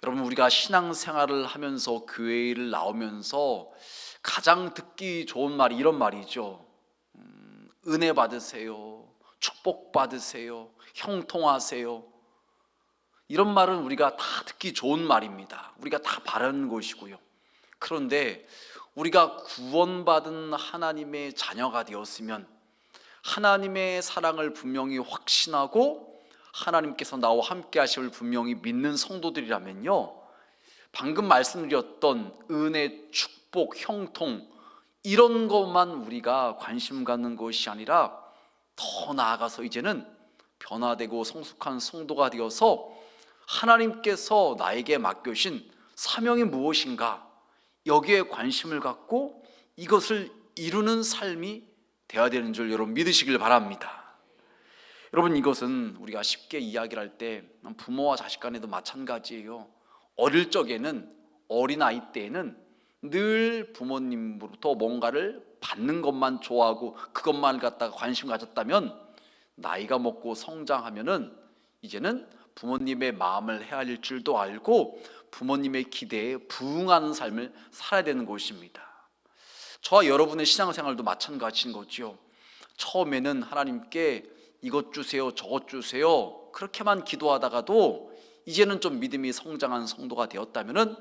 여러분, 우리가 신앙생활을 하면서 교회를 나오면서 가장 듣기 좋은 말이 이런 말이죠. 은혜 받으세요, 축복 받으세요, 형통하세요. 이런 말은 우리가 다 듣기 좋은 말입니다. 우리가 다 바라는 것이고요. 그런데 우리가 구원받은 하나님의 자녀가 되었으면 하나님의 사랑을 분명히 확신하고 하나님께서 나와 함께 하심을 분명히 믿는 성도들이라면요, 방금 말씀드렸던 은혜, 축복, 형통, 이런 것만 우리가 관심 갖는 것이 아니라 더 나아가서 이제는 변화되고 성숙한 성도가 되어서 하나님께서 나에게 맡겨주신 사명이 무엇인가, 여기에 관심을 갖고 이것을 이루는 삶이 되어야 되는 줄 여러분 믿으시길 바랍니다. 여러분, 이것은 우리가 쉽게 이야기를 할 때 부모와 자식 간에도 마찬가지예요. 어릴 적에는, 어린아이 때에는 늘 부모님으로부터 뭔가를 받는 것만 좋아하고 그것만 갖다가 관심 가졌다면, 나이가 먹고 성장하면은 이제는 부모님의 마음을 헤아릴 줄도 알고 부모님의 기대에 부응하는 삶을 살아야 되는 것입니다. 저와 여러분의 신앙생활도 마찬가지인 거죠. 처음에는 하나님께 이것 주세요, 저것 주세요, 그렇게만 기도하다가도 이제는 좀 믿음이 성장한 성도가 되었다면은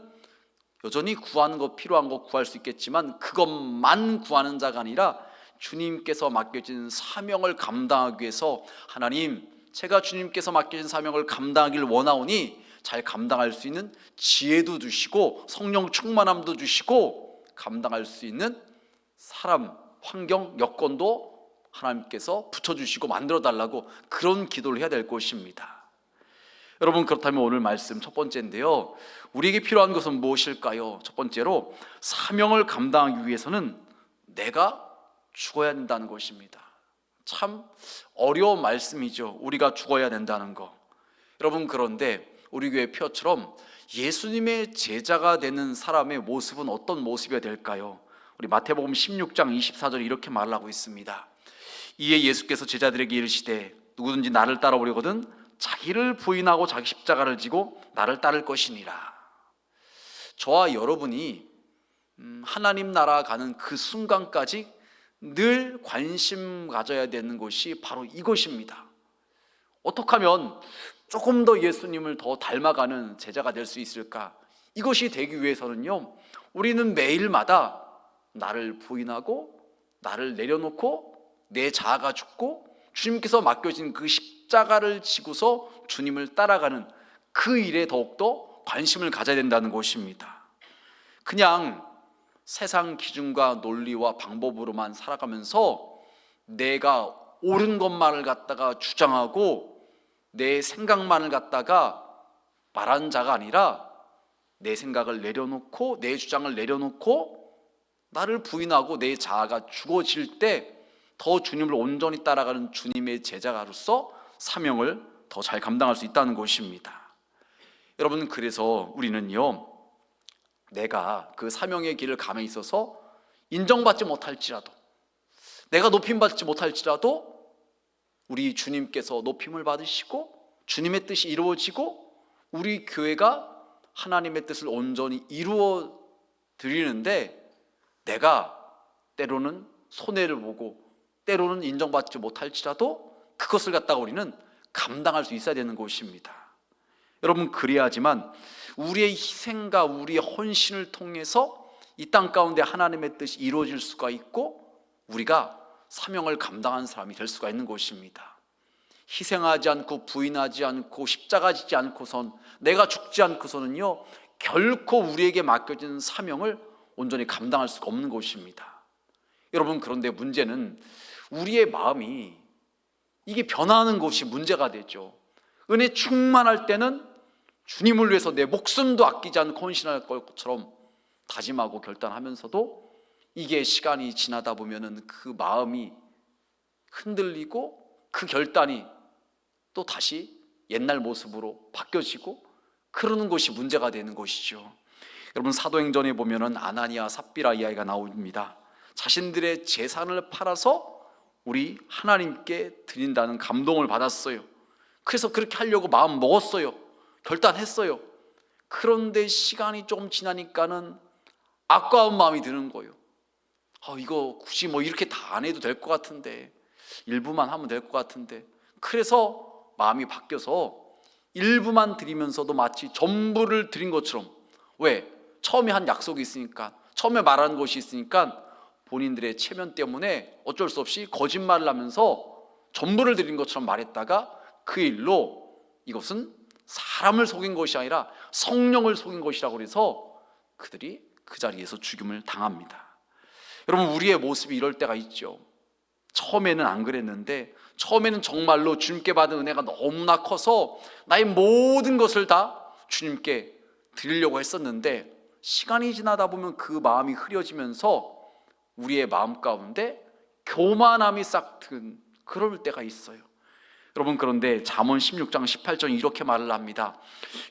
여전히 구하는 거, 필요한 거 구할 수 있겠지만 그것만 구하는 자가 아니라 주님께서 맡겨진 사명을 감당하기 위해서, 하나님, 제가 주님께서 맡겨진 사명을 감당하기를 원하오니 잘 감당할 수 있는 지혜도 주시고 성령 충만함도 주시고 감당할 수 있는 사람, 환경, 여건도 하나님께서 붙여주시고 만들어달라고, 그런 기도를 해야 될 것입니다. 여러분, 그렇다면 오늘 말씀 첫 번째인데요, 우리에게 필요한 것은 무엇일까요? 첫 번째로, 사명을 감당하기 위해서는 내가 죽어야 된다는 것입니다. 참 어려운 말씀이죠. 우리가 죽어야 된다는 거. 여러분, 그런데 우리 교회 표처럼 예수님의 제자가 되는 사람의 모습은 어떤 모습이 될까요? 우리 마태복음 16장 24절에 이렇게 말하고 있습니다. 이에 예수께서 제자들에게 이르시되 누구든지 나를 따라오려거든 자기를 부인하고 자기 십자가를 지고 나를 따를 것이니라. 저와 여러분이 하나님 나라 가는 그 순간까지 늘 관심 가져야 되는 것이 바로 이것입니다. 어떻게 하면 조금 더 예수님을 더 닮아가는 제자가 될 수 있을까? 이것이 되기 위해서는요, 우리는 매일마다 나를 부인하고 나를 내려놓고 내 자아가 죽고 주님께서 맡겨진 그 십자가를 지고서 주님을 따라가는 그 일에 더욱더 관심을 가져야 된다는 것입니다. 그냥 세상 기준과 논리와 방법으로만 살아가면서 내가 옳은 것만을 갖다가 주장하고 내 생각만을 갖다가 말하는 자가 아니라, 내 생각을 내려놓고 내 주장을 내려놓고 나를 부인하고 내 자아가 죽어질 때 더 주님을 온전히 따라가는 주님의 제자로서 사명을 더 잘 감당할 수 있다는 것입니다. 여러분, 그래서 우리는요, 내가 그 사명의 길을 감에 있어서 인정받지 못할지라도, 내가 높임받지 못할지라도 우리 주님께서 높임을 받으시고 주님의 뜻이 이루어지고 우리 교회가 하나님의 뜻을 온전히 이루어 드리는데, 내가 때로는 손해를 보고 때로는 인정받지 못할지라도 그것을 갖다가 우리는 감당할 수 있어야 되는 것입니다. 여러분, 그래야지만 우리의 희생과 우리의 헌신을 통해서 이 땅 가운데 하나님의 뜻이 이루어질 수가 있고 우리가 사명을 감당하는 사람이 될 수가 있는 것입니다. 희생하지 않고 부인하지 않고 십자가 지지 않고선, 내가 죽지 않고서는요, 결코 우리에게 맡겨진 사명을 온전히 감당할 수가 없는 것입니다. 여러분, 그런데 문제는 우리의 마음이 이게 변화하는 것이 문제가 되죠. 은혜 충만할 때는 주님을 위해서 내 목숨도 아끼지 않고 헌신할 것처럼 다짐하고 결단하면서도 이게 시간이 지나다 보면은 그 마음이 흔들리고 그 결단이 또 다시 옛날 모습으로 바뀌어지고 그러는 것이 문제가 되는 것이죠. 여러분, 사도행전에 보면은 아나니아 삽비라 이야기가 나옵니다. 자신들의 재산을 팔아서 우리 하나님께 드린다는 감동을 받았어요. 그래서 그렇게 하려고 마음 먹었어요. 결단했어요. 그런데 시간이 조금 지나니까는 아까운 마음이 드는 거예요. 이거 굳이 뭐 이렇게 다 안 해도 될 것 같은데, 일부만 하면 될 것 같은데. 그래서 마음이 바뀌어서 일부만 드리면서도 마치 전부를 드린 것처럼, 왜? 처음에 한 약속이 있으니까, 처음에 말한 것이 있으니까 본인들의 체면 때문에 어쩔 수 없이 거짓말을 하면서 전부를 드린 것처럼 말했다가 그 일로 이것은 사람을 속인 것이 아니라 성령을 속인 것이라고 해서 그들이 그 자리에서 죽임을 당합니다. 여러분, 우리의 모습이 이럴 때가 있죠. 처음에는 안 그랬는데, 처음에는 정말로 주님께 받은 은혜가 너무나 커서 나의 모든 것을 다 주님께 드리려고 했었는데, 시간이 지나다 보면 그 마음이 흐려지면서 우리의 마음 가운데 교만함이 싹 든 그럴 때가 있어요. 여러분, 그런데 잠언 16장 18절 이렇게 말을 합니다.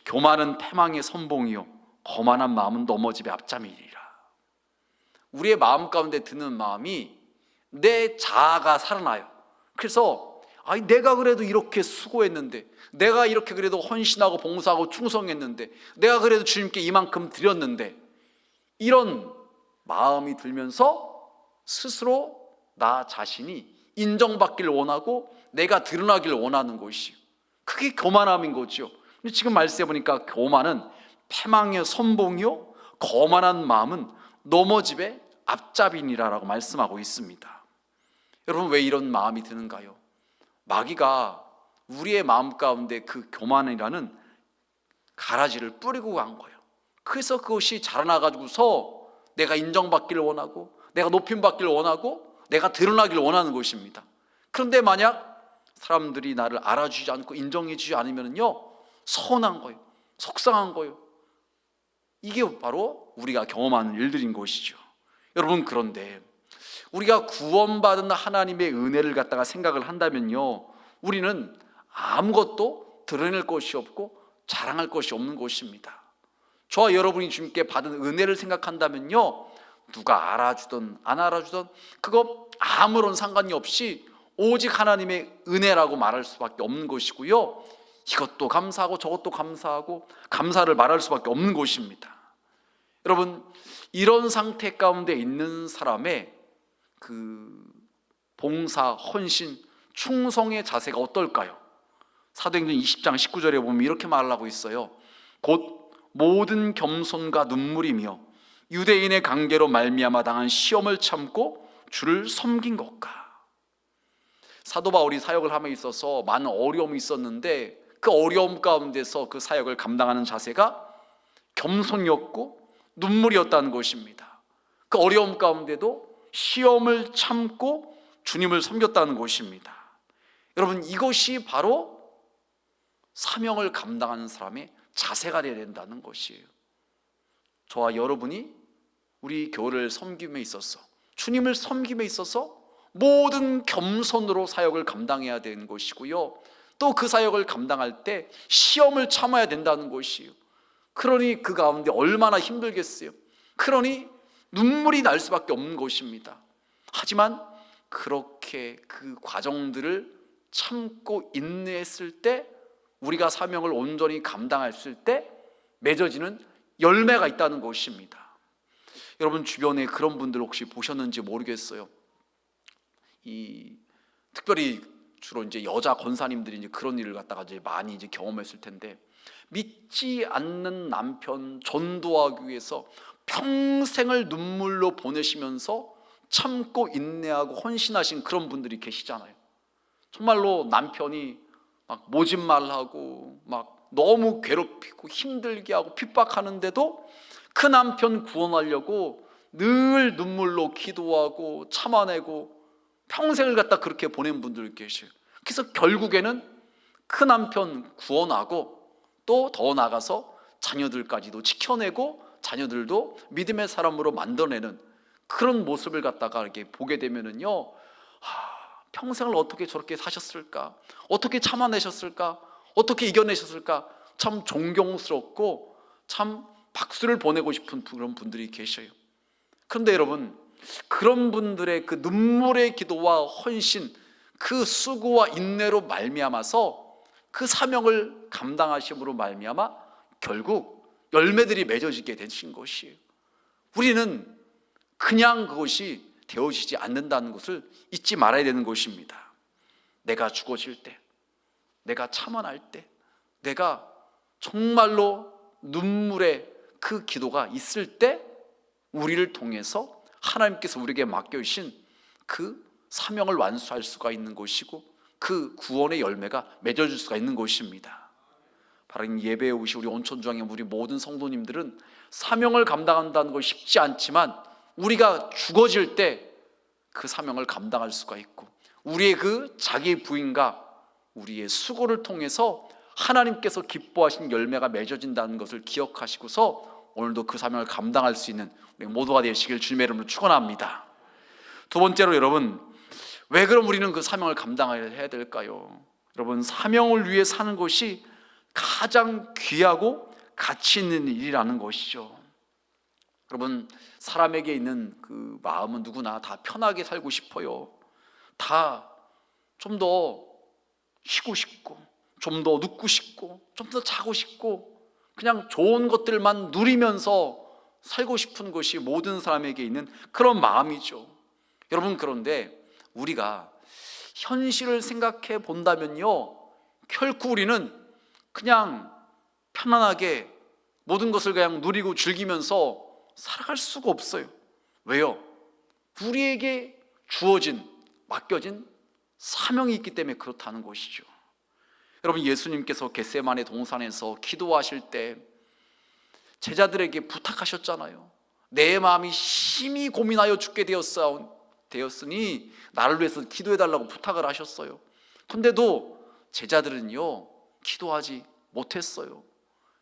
교만은 패망의 선봉이요 거만한 마음은 넘어짐의 앞잠이리라. 우리의 마음 가운데 드는 마음이 내 자아가 살아나요. 그래서 내가 그래도 이렇게 수고했는데, 내가 이렇게 그래도 헌신하고 봉사하고 충성했는데, 내가 그래도 주님께 이만큼 드렸는데, 이런 마음이 들면서 스스로 나 자신이 인정받기를 원하고 내가 드러나기를 원하는 것이, 그게 교만함인 거죠. 근데 지금 말씀해 보니까 교만은 패망의 선봉이요 거만한 마음은 넘어짐의 앞잡이니라라고 말씀하고 있습니다. 여러분, 왜 이런 마음이 드는가요? 마귀가 우리의 마음 가운데 그 교만이라는 가라지를 뿌리고 간 거예요. 그래서 그것이 자라나가지고서 내가 인정받기를 원하고, 내가 높임받기를 원하고, 내가 드러나기를 원하는 것입니다. 그런데 만약 사람들이 나를 알아주지 않고 인정해주지 않으면요, 서운한 거예요. 속상한 거예요. 이게 바로 우리가 경험하는 일들인 것이죠. 여러분, 그런데 우리가 구원받은 하나님의 은혜를 갖다가 생각을 한다면요, 우리는 아무것도 드러낼 것이 없고 자랑할 것이 없는 것입니다. 저와 여러분이 주님께 받은 은혜를 생각한다면요, 누가 알아주든 안 알아주든 그거 아무런 상관이 없이 오직 하나님의 은혜라고 말할 수밖에 없는 것이고요, 이것도 감사하고 저것도 감사하고 감사를 말할 수밖에 없는 것입니다. 여러분, 이런 상태 가운데 있는 사람의 그 봉사, 헌신, 충성의 자세가 어떨까요? 사도행전 20장 19절에 보면 이렇게 말하고 있어요. 곧 모든 겸손과 눈물이며 유대인의 관계로 말미암아 당한 시험을 참고 주를 섬긴 것과. 사도 바울이 사역을 함에 있어서 많은 어려움이 있었는데, 그 어려움 가운데서 그 사역을 감당하는 자세가 겸손이었고 눈물이었다는 것입니다. 그 어려움 가운데도 시험을 참고 주님을 섬겼다는 것입니다. 여러분, 이것이 바로 사명을 감당하는 사람의 자세가 되어야 된다는 것이에요. 저와 여러분이 우리 교회를 섬김에 있어서, 주님을 섬김에 있어서 모든 겸손으로 사역을 감당해야 되는 것이고요, 또 그 사역을 감당할 때 시험을 참아야 된다는 것이에요. 그러니 그 가운데 얼마나 힘들겠어요. 그러니 눈물이 날 수밖에 없는 것입니다. 하지만 그렇게 그 과정들을 참고 인내했을 때, 우리가 사명을 온전히 감당했을 때 맺어지는 열매가 있다는 것입니다. 여러분, 주변에 그런 분들 혹시 보셨는지 모르겠어요. 특별히 주로 이제 여자 권사님들이 이제 그런 일을 갖다가 이제 많이 이제 경험했을 텐데, 믿지 않는 남편 전도하기 위해서 평생을 눈물로 보내시면서 참고 인내하고 헌신하신 그런 분들이 계시잖아요. 정말로 남편이 막 모진말을 하고 막 너무 괴롭히고 힘들게 하고 핍박하는데도 그 남편 구원하려고 늘 눈물로 기도하고 참아내고 평생을 갖다 그렇게 보낸 분들 계셔요. 그래서 결국에는 그 남편 구원하고 또 더 나아가서 자녀들까지도 지켜내고 자녀들도 믿음의 사람으로 만들어내는 그런 모습을 갖다가 이렇게 보게 되면은요, 평생을 어떻게 저렇게 사셨을까? 어떻게 참아내셨을까? 어떻게 이겨내셨을까? 참 존경스럽고 참 박수를 보내고 싶은 그런 분들이 계셔요. 그런데 여러분, 그런 분들의 그 눈물의 기도와 헌신, 그 수고와 인내로 말미암아서 그 사명을 감당하심으로 말미암아 결국 열매들이 맺어지게 되신 것이에요. 우리는 그냥 그것이 되어지지 않는다는 것을 잊지 말아야 되는 것입니다. 내가 죽어질 때, 내가 참아날 때, 내가 정말로 눈물의 그 기도가 있을 때 우리를 통해서 하나님께서 우리에게 맡겨주신 그 사명을 완수할 수가 있는 것이고 그 구원의 열매가 맺어질 수가 있는 것입니다. 바로 예배에 오신 우리 온천중앙의 우리 모든 성도님들은 사명을 감당한다는 것이 쉽지 않지만 우리가 죽어질 때 그 사명을 감당할 수가 있고 우리의 그 자기 부인과 우리의 수고를 통해서 하나님께서 기뻐하신 열매가 맺어진다는 것을 기억하시고서 오늘도 그 사명을 감당할 수 있는 우리 모두가 되시길 주님의 이름으로 축원합니다. 두 번째로 여러분, 왜 그럼 우리는 그 사명을 감당해야 될까요? 여러분, 사명을 위해 사는 것이 가장 귀하고 가치 있는 일이라는 것이죠. 여러분, 사람에게 있는 그 마음은 누구나 다 편하게 살고 싶어요. 다 좀 더 쉬고 싶고, 좀 더 눕고 싶고, 좀 더 자고 싶고, 그냥 좋은 것들만 누리면서 살고 싶은 것이 모든 사람에게 있는 그런 마음이죠. 여러분, 그런데 우리가 현실을 생각해 본다면요, 결코 우리는 그냥 편안하게 모든 것을 그냥 누리고 즐기면서 살아갈 수가 없어요. 왜요? 우리에게 주어진, 맡겨진 사명이 있기 때문에 그렇다는 것이죠. 여러분, 예수님께서 겟세마네 동산에서 기도하실 때 제자들에게 부탁하셨잖아요. 내 마음이 심히 고민하여 죽게 되었으니 나를 위해서 기도해달라고 부탁을 하셨어요. 그런데도 제자들은요, 기도하지 못했어요.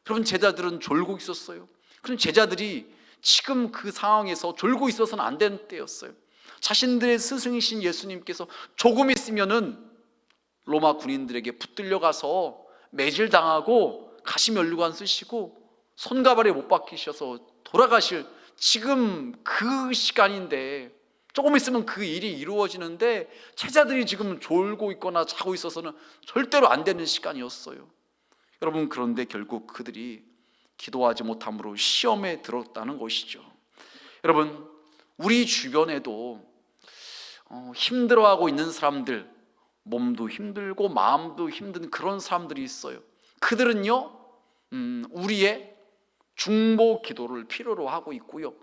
여러분, 제자들은 졸고 있었어요. 그럼 제자들이 지금 그 상황에서 졸고 있어서는 안 되는 때였어요. 자신들의 스승이신 예수님께서 조금 있으면은 로마 군인들에게 붙들려 가서 매질당하고 가시면류관 쓰시고 손가발에 못 박히셔서 돌아가실 지금 그 시간인데, 조금 있으면 그 일이 이루어지는데 제자들이 지금 졸고 있거나 자고 있어서는 절대로 안 되는 시간이었어요. 여러분, 그런데 결국 그들이 기도하지 못함으로 시험에 들었다는 것이죠. 여러분, 우리 주변에도 힘들어하고 있는 사람들, 몸도 힘들고 마음도 힘든 그런 사람들이 있어요. 그들은요, 우리의 중보 기도를 필요로 하고 있고요,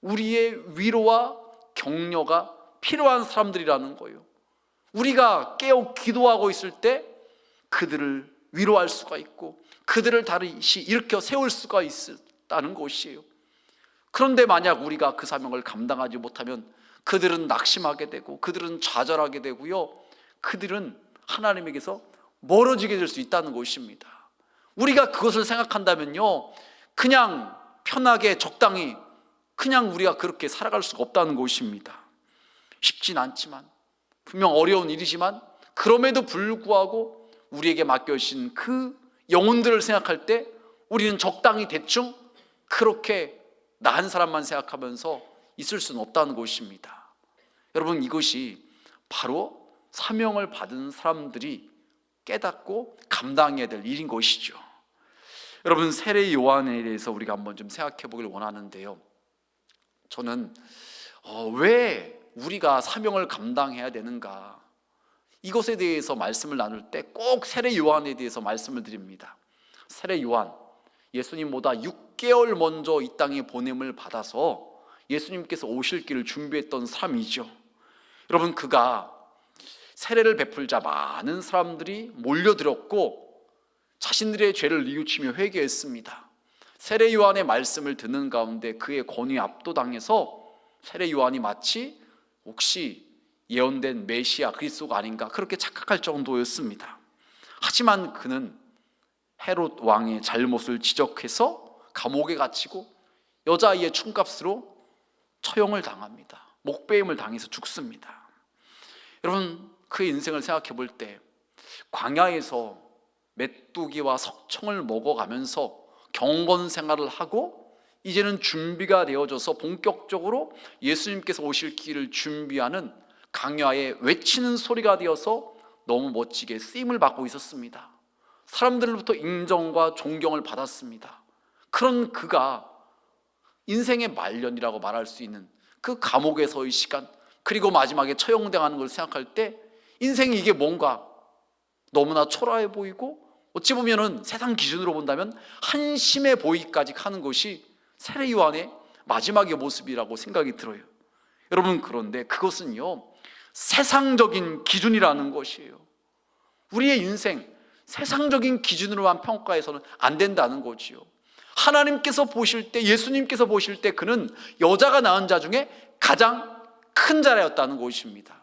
우리의 위로와 격려가 필요한 사람들이라는 거예요. 우리가 깨어 기도하고 있을 때 그들을 위로할 수가 있고 그들을 다시 일으켜 세울 수가 있다는 것이에요. 그런데 만약 우리가 그 사명을 감당하지 못하면 그들은 낙심하게 되고 그들은 좌절하게 되고요, 그들은 하나님에게서 멀어지게 될 수 있다는 것입니다. 우리가 그것을 생각한다면요, 그냥 편하게 적당히 그냥 우리가 그렇게 살아갈 수가 없다는 것입니다. 쉽진 않지만, 분명 어려운 일이지만, 그럼에도 불구하고 우리에게 맡겨주신 그 영혼들을 생각할 때 우리는 적당히 대충 그렇게 나 한 사람만 생각하면서 있을 수는 없다는 것입니다. 여러분, 이것이 바로 사명을 받은 사람들이 깨닫고 감당해야 될 일인 것이죠. 여러분, 세례 요한에 대해서 우리가 한번 좀 생각해 보길 원하는데요, 저는 왜 우리가 사명을 감당해야 되는가, 이것에 대해서 말씀을 나눌 때 꼭 세례 요한에 대해서 말씀을 드립니다. 세례 요한, 예수님보다 6개월 먼저 이 땅에 보냄을 받아서 예수님께서 오실 길을 준비했던 사람이죠. 여러분, 그가 세례를 베풀자 많은 사람들이 몰려들었고 자신들의 죄를 뉘우치며 회개했습니다. 세례 요한의 말씀을 듣는 가운데 그의 권위에 압도당해서 세례 요한이 마치 혹시 예언된 메시아 그리스도가 아닌가 그렇게 착각할 정도였습니다. 하지만 그는 헤롯 왕의 잘못을 지적해서 감옥에 갇히고 여자아이의 춤값으로 처형을 당합니다. 목베임을 당해서 죽습니다. 여러분, 그의 인생을 생각해 볼 때 광야에서 메뚜기와 석청을 먹어가면서 경건 생활을 하고 이제는 준비가 되어져서 본격적으로 예수님께서 오실 길을 준비하는 강야에 외치는 소리가 되어서 너무 멋지게 쓰임을 받고 있었습니다. 사람들로부터 인정과 존경을 받았습니다. 그런 그가 인생의 말년이라고 말할 수 있는 그 감옥에서의 시간, 그리고 마지막에 처형당하는 걸 생각할 때 인생이 이게 뭔가 너무나 초라해 보이고, 어찌 보면은 세상 기준으로 본다면 한심해 보이기까지 하는 것이 세례 요한의 마지막의 모습이라고 생각이 들어요. 여러분, 그런데 그것은요, 세상적인 기준이라는 것이에요. 우리의 인생, 세상적인 기준으로만 평가해서는 안 된다는 거지요. 하나님께서 보실 때, 예수님께서 보실 때 그는 여자가 낳은 자 중에 가장 큰 자라였다는 것입니다.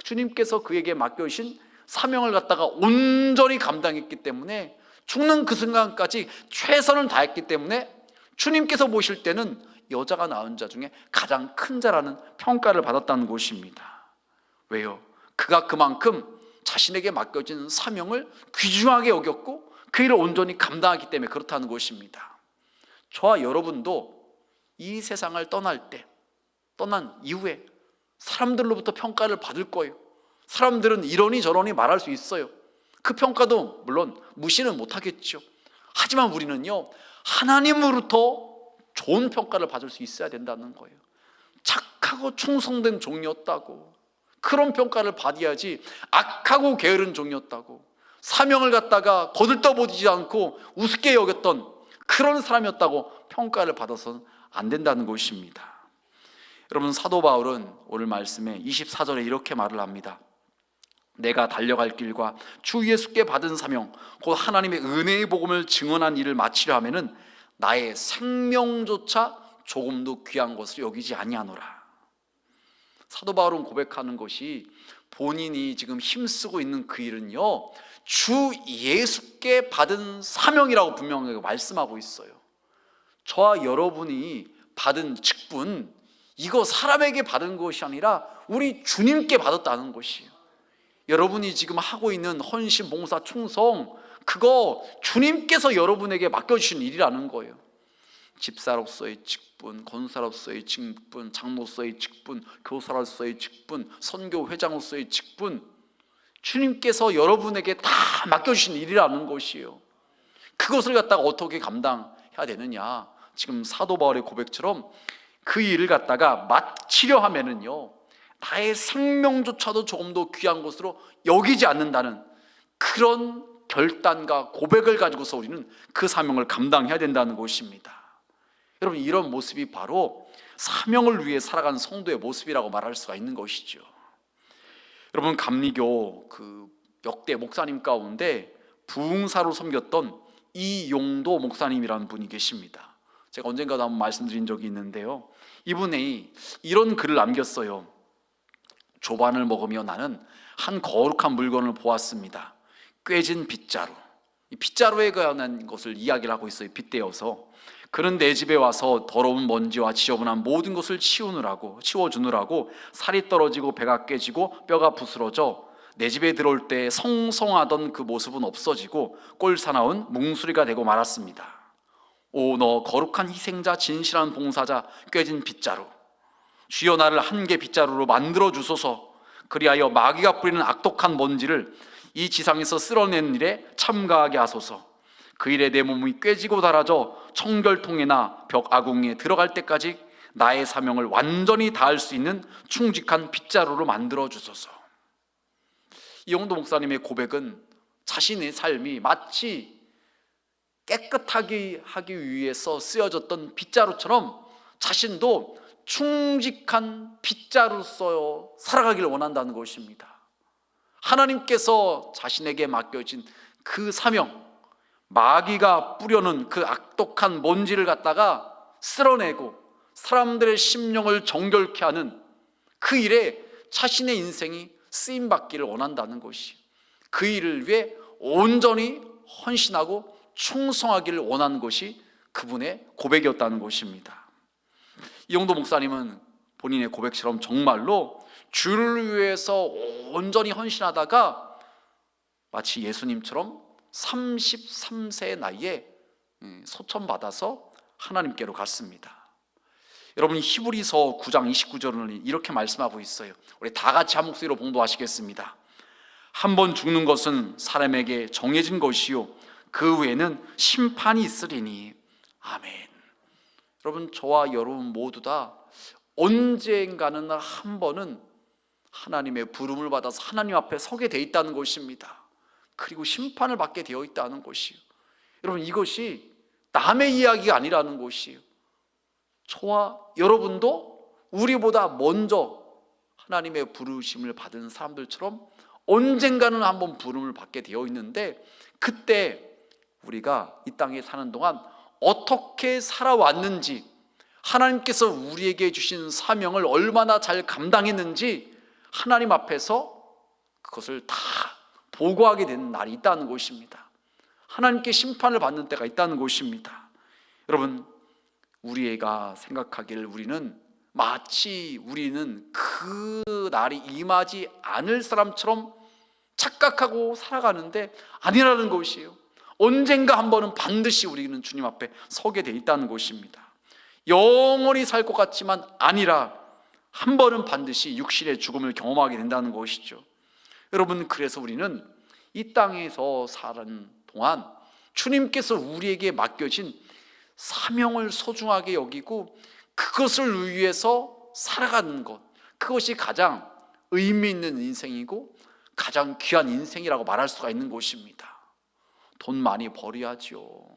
주님께서 그에게 맡겨주신 사명을 갖다가 온전히 감당했기 때문에, 죽는 그 순간까지 최선을 다했기 때문에 주님께서 보실 때는 여자가 낳은 자 중에 가장 큰 자라는 평가를 받았다는 것입니다. 왜요? 그가 그만큼 자신에게 맡겨진 사명을 귀중하게 여겼고 그 일을 온전히 감당하기 때문에 그렇다는 것입니다. 저와 여러분도 이 세상을 떠날 때, 떠난 이후에 사람들로부터 평가를 받을 거예요. 사람들은 이러니 저러니 말할 수 있어요. 그 평가도 물론 무시는 못하겠죠. 하지만 우리는요, 하나님으로부터 좋은 평가를 받을 수 있어야 된다는 거예요. 착하고 충성된 종이었다고, 그런 평가를 받아야지 악하고 게으른 종이었다고, 사명을 갖다가 거들떠보지 않고 우습게 여겼던 그런 사람이었다고 평가를 받아서는 안 된다는 것입니다. 여러분, 사도 바울은 오늘 말씀에 24절에 이렇게 말을 합니다. 내가 달려갈 길과 주 예수께 받은 사명, 곧 하나님의 은혜의 복음을 증언한 일을 마치려 하면은 나의 생명조차 조금도 귀한 것을 여기지 아니하노라. 사도 바울은 고백하는 것이 본인이 지금 힘쓰고 있는 그 일은요, 주 예수께 받은 사명이라고 분명하게 말씀하고 있어요. 저와 여러분이 받은 직분, 이거 사람에게 받은 것이 아니라 우리 주님께 받았다는 것이에요. 여러분이 지금 하고 있는 헌신, 봉사, 충성, 그거 주님께서 여러분에게 맡겨주신 일이라는 거예요. 집사로서의 직분, 권사로서의 직분, 장로로서의 직분, 교사로서의 직분, 선교회장으로서의 직분, 주님께서 여러분에게 다 맡겨주신 일이라는 것이에요. 그것을 갖다가 어떻게 감당해야 되느냐, 지금 사도 바울의 고백처럼 그 일을 갖다가 마치려 하면은요, 나의 생명조차도 조금도 귀한 것으로 여기지 않는다는 그런 결단과 고백을 가지고서 우리는 그 사명을 감당해야 된다는 것입니다. 여러분, 이런 모습이 바로 사명을 위해 살아가는 성도의 모습이라고 말할 수가 있는 것이죠. 여러분, 감리교 그 역대 목사님 가운데 부흥사로 섬겼던 이용도 목사님이라는 분이 계십니다. 제가 언젠가도 한번 말씀드린 적이 있는데요, 이분이 이런 글을 남겼어요. 조반을 먹으며 나는 한 거룩한 물건을 보았습니다. 꿰진 빗자루. 이 빗자루에 관한 것을 이야기를 하고 있어요. 빗대어서. 그는 내 집에 와서 더러운 먼지와 지저분한 모든 것을 치워주느라고 살이 떨어지고 배가 깨지고 뼈가 부스러져 내 집에 들어올 때 성성하던 그 모습은 없어지고 꼴사나운 뭉수리가 되고 말았습니다. 오, 너 거룩한 희생자, 진실한 봉사자, 꿰진 빗자루, 주여 나를 한 개 빗자루로 만들어 주소서. 그리하여 마귀가 뿌리는 악독한 먼지를 이 지상에서 쓸어내는 일에 참가하게 하소서. 그 일에 내 몸이 꿰지고 닳아져 청결통에나 벽 아궁이에 들어갈 때까지 나의 사명을 완전히 다할 수 있는 충직한 빗자루로 만들어 주소서. 이용도 목사님의 고백은 자신의 삶이 마치 깨끗하게 하기 위해서 쓰여졌던 빗자루처럼 자신도 충직한 빗자루로서 살아가기를 원한다는 것입니다. 하나님께서 자신에게 맡겨진 그 사명, 마귀가 뿌려놓은 그 악독한 먼지를 갖다가 쓸어내고 사람들의 심령을 정결케 하는 그 일에 자신의 인생이 쓰임받기를 원한다는 것이, 그 일을 위해 온전히 헌신하고 충성하기를 원하는 것이 그분의 고백이었다는 것입니다. 이용도 목사님은 본인의 고백처럼 정말로 주를 위해서 온전히 헌신하다가 마치 예수님처럼 33세의 나이에 소천받아서 하나님께로 갔습니다. 여러분, 히브리서 9장 29절은 이렇게 말씀하고 있어요. 우리 다 같이 한 목소리로 봉독하시겠습니다. 한 번 죽는 것은 사람에게 정해진 것이요 그 후에는 심판이 있으리니 아멘. 여러분, 저와 여러분 모두 다 언젠가는 한 번은 하나님의 부름을 받아서 하나님 앞에 서게 돼 있다는 것입니다. 그리고 심판을 받게 되어 있다는 것이요. 여러분, 이것이 남의 이야기가 아니라는 것이요. 저와 여러분도 우리보다 먼저 하나님의 부르심을 받은 사람들처럼 언젠가는 한번 부름을 받게 되어 있는데, 그때 우리가 이 땅에 사는 동안 어떻게 살아왔는지, 하나님께서 우리에게 주신 사명을 얼마나 잘 감당했는지 하나님 앞에서 그것을 다 보고하게 되는 날이 있다는 것입니다. 하나님께 심판을 받는 때가 있다는 것입니다. 여러분, 우리가 생각하기를 우리는 마치 우리는 그 날이 임하지 않을 사람처럼 착각하고 살아가는데 아니라는 것이에요. 언젠가 한 번은 반드시 우리는 주님 앞에 서게 돼 있다는 것입니다. 영원히 살 것 같지만 아니라 한 번은 반드시 육신의 죽음을 경험하게 된다는 것이죠. 여러분, 그래서 우리는 이 땅에서 사는 동안 주님께서 우리에게 맡겨진 사명을 소중하게 여기고 그것을 위해서 살아가는 것, 그것이 가장 의미 있는 인생이고 가장 귀한 인생이라고 말할 수가 있는 것입니다. 돈 많이 벌어야죠.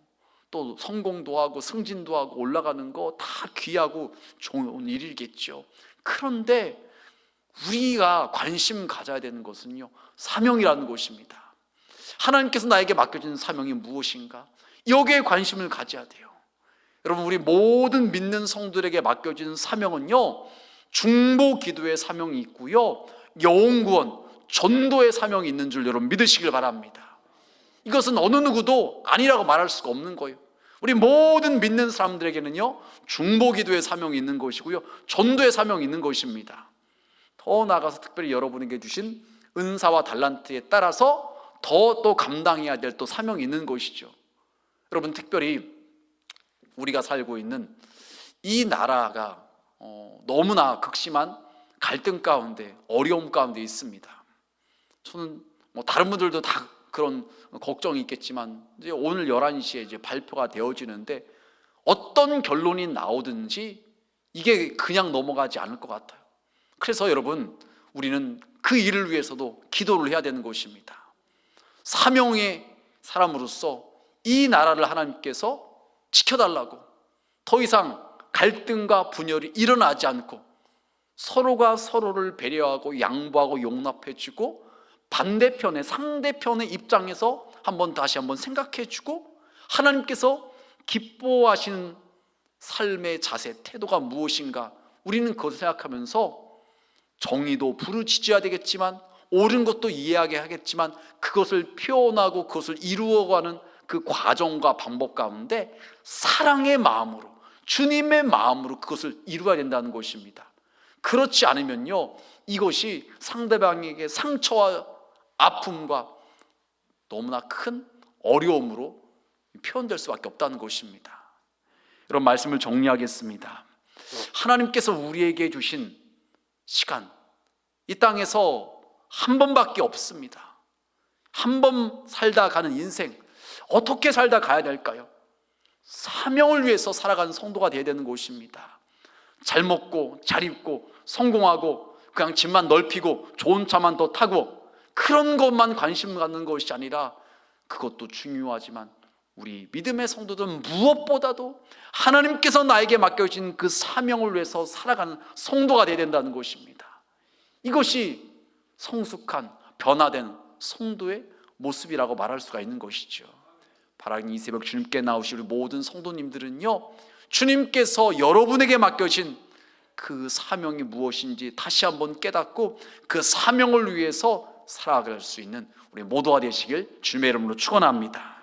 또 성공도 하고 승진도 하고 올라가는 거 다 귀하고 좋은 일이겠죠. 그런데 우리가 관심 가져야 되는 것은요, 사명이라는 것입니다. 하나님께서 나에게 맡겨진 사명이 무엇인가? 여기에 관심을 가져야 돼요. 여러분, 우리 모든 믿는 성들에게 맡겨진 사명은요, 중보 기도의 사명이 있고요, 영구원, 전도의 사명이 있는 줄 여러분 믿으시길 바랍니다. 이것은 어느 누구도 아니라고 말할 수가 없는 거예요. 우리 모든 믿는 사람들에게는요, 중보 기도의 사명이 있는 것이고요, 전도의 사명이 있는 것입니다. 더 나아가서 특별히 여러분에게 주신 은사와 달란트에 따라서 더 또 감당해야 될 또 사명이 있는 것이죠. 여러분, 특별히 우리가 살고 있는 이 나라가 너무나 극심한 갈등 가운데, 어려움 가운데 있습니다. 저는 다른 분들도 다 그런 걱정이 있겠지만, 이제 오늘 11시에 이제 발표가 되어지는데 어떤 결론이 나오든지 이게 그냥 넘어가지 않을 것 같아요. 그래서 여러분, 우리는 그 일을 위해서도 기도를 해야 되는 것입니다. 사명의 사람으로서 이 나라를 하나님께서 지켜달라고, 더 이상 갈등과 분열이 일어나지 않고 서로가 서로를 배려하고 양보하고 용납해주고 반대편의 상대편의 입장에서 다시 한번 생각해주고 하나님께서 기뻐하시는 삶의 자세, 태도가 무엇인가, 우리는 그것을 생각하면서 정의도 부르짖어야 되겠지만 옳은 것도 이해하게 하겠지만 그것을 표현하고 그것을 이루어가는 그 과정과 방법 가운데 사랑의 마음으로, 주님의 마음으로 그것을 이루어야 된다는 것입니다. 그렇지 않으면요, 이것이 상대방에게 상처와 아픔과 너무나 큰 어려움으로 표현될 수밖에 없다는 것입니다. 이런 말씀을 정리하겠습니다. 하나님께서 우리에게 주신 시간, 이 땅에서 한 번밖에 없습니다. 한 번 살다 가는 인생, 어떻게 살다 가야 될까요? 사명을 위해서 살아가는 성도가 되어야 되는 것입니다. 잘 먹고 잘 입고 성공하고 그냥 집만 넓히고 좋은 차만 더 타고 그런 것만 관심 갖는 것이 아니라, 그것도 중요하지만 우리 믿음의 성도들은 무엇보다도 하나님께서 나에게 맡겨진 그 사명을 위해서 살아가는 성도가 되어야 된다는 것입니다. 이것이 성숙한 변화된 성도의 모습이라고 말할 수가 있는 것이죠. 바라는 이 새벽 주님께 나오실 모든 성도님들은요, 주님께서 여러분에게 맡겨진 그 사명이 무엇인지 다시 한번 깨닫고 그 사명을 위해서 살아갈 수 있는 우리 모두가 되시길 주님의 이름으로 축원합니다.